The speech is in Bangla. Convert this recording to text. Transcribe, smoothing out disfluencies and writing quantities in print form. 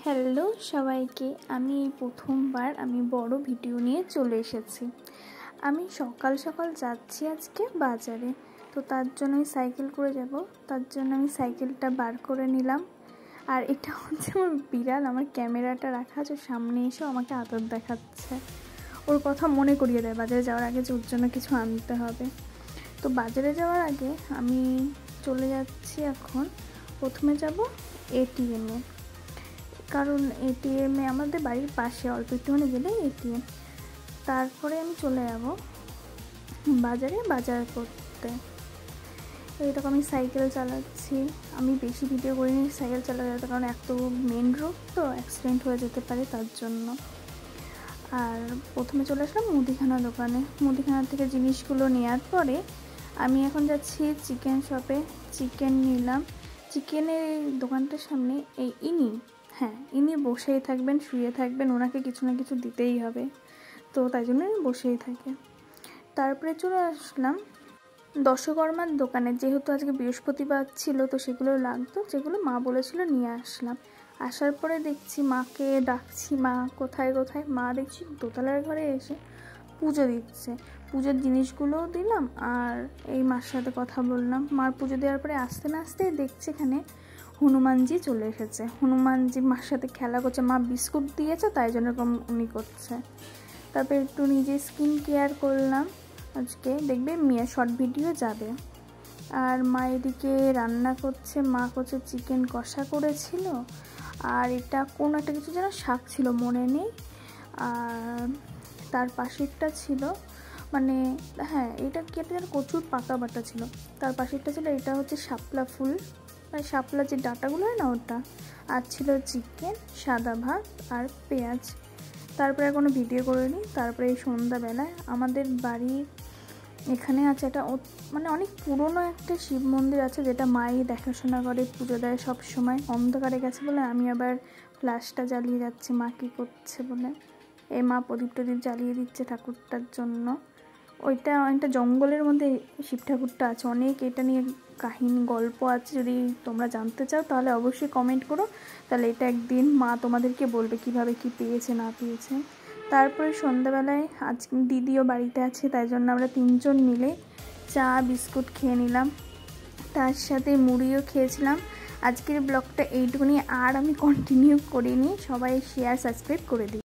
হ্যালো সবাইকে, আমি এই প্রথমবার বড় ভিডিও নিয়ে চলে এসেছি। আমি সকাল সকাল যাচ্ছি আজকে বাজারে, তো তার জন্য আমি সাইকেল করে যাব। তার জন্য আমি সাইকেলটা বার করে নিলাম। আর এটা হচ্ছে আমার বিড়াল, আমার ক্যামেরাটা রাখা আছে সামনে, এসে আমাকে আদর দেখাচ্ছে। ওর কথা মনে করিয়ে দেয় বাজারে যাওয়ার আগে যে ওর জন্য কিছু আনতে হবে। তো বাজারে যাওয়ার আগে আমি চলে যাচ্ছি। এখন প্রথমে যাব এটিএমে, কারণ এটিএমে আমাদের বাড়ির পাশে অল্প একটুখানি গেলে এটিএম। তারপরে আমি চলে যাব বাজারে বাজার করতে। এইরকম আমি সাইকেল চালাচ্ছি। আমি বেশি ভিডিও করিনি সাইকেল চালাতে, কারণ এত মেন রোড তো অ্যাক্সিডেন্ট হয়ে যেতে পারে তার জন্য। আর প্রথমে চলে আসলাম মুদিখানা দোকানে। মুদিখানা থেকে জিনিসগুলো নেওয়ার পরে আমি এখন যাচ্ছি চিকেন শপে। চিকেন নিলাম। চিকেনের দোকানটার সামনে ইনি বসেই থাকবেন, শুয়ে থাকবেন, ওনাকে কিছু না কিছু দিতেই হবে, তো তাই জন্য বসেই থাকে। তারপরে চলে আসলাম দশকর্মার দোকানে, যেহেতু আজকে বৃহস্পতিবার ছিল তো সেগুলো লাগতো, যেগুলো মা বলেছিল নিয়ে আসলাম। আসার পরে দেখছি মাকে ডাকছি, মা কোথায় কোথায়। মা দেখছি দোতলার ঘরে এসে পুজো দিচ্ছে। পুজোর জিনিসগুলোও দিলাম আর এই মার সাথে কথা বললাম। মার পুজো দেওয়ার পরে আসতে না আসতেই দেখছি এখানে হনুমানজি চলে এসেছে। হনুমানজি মার সাথে খেলা করছে। মা বিস্কুট দিয়েছে তাই জন্য এরকম উনি করছে। তারপর একটু নিজে স্কিন কেয়ার করলাম। আজকে দেখবে শর্ট ভিডিও যাবে। আর মা এদিকে রান্না করছে। মা করছে চিকেন কষা করেছিল, আর এটা কোন একটা কিছু যেন শাক ছিল মনে নেই। আর তার পাশেরটা ছিল এটা কি একটা যেন কচুর পাতা বাটা ছিল। তার পাশেরটা ছিল এটা হচ্ছে শাপলা ফুল, শাপলা যে ডাঁটাগুলো হয় না ওটা। আর ছিল চিকেন, সাদা ভাত আর পেঁয়াজ। তারপরে কোনো ভিডিও করিনি। তারপরে এই সন্ধ্যাবেলায় আমাদের বাড়ির এখানে আছে একটা অনেক পুরনো একটা শিব মন্দির আছে, যেটা মাই দেখাশোনা করে, পুজো দেয় সব সময়। অন্ধকারে গেছে বলে আমি আবার ফ্ল্যাশটা জ্বালিয়ে যাচ্ছি মা কী করছে বলে। এই মা প্রদীপ টদীপ জ্বালিয়ে দিচ্ছে ঠাকুরটার জন্য। ওইটা অনেকটা জঙ্গলের মধ্যে শিব ঠাকুরটা আছে। অনেক এটা নিয়ে কাহিনী গল্প আছে, যদি তোমরা জানতে চাও তাহলে অবশ্যই কমেন্ট করো, তাহলে এটা একদিন মা তোমাদেরকে বলবে কিভাবে কি পেয়েছে না পেয়েছে। তারপরে সন্ধ্যাবেলায় আজ দিদিও বাড়িতে আছে, তাই জন্য আমরা তিনজন মিলে চা বিস্কুট খেয়ে নিলাম, তার সাথে মুড়িও খেয়েছিলাম। আজকের ব্লগটা এইটুকুনি, আর আমি কন্টিনিউ করিনি। সবাই শেয়ার সাবস্ক্রাইব করে দিই।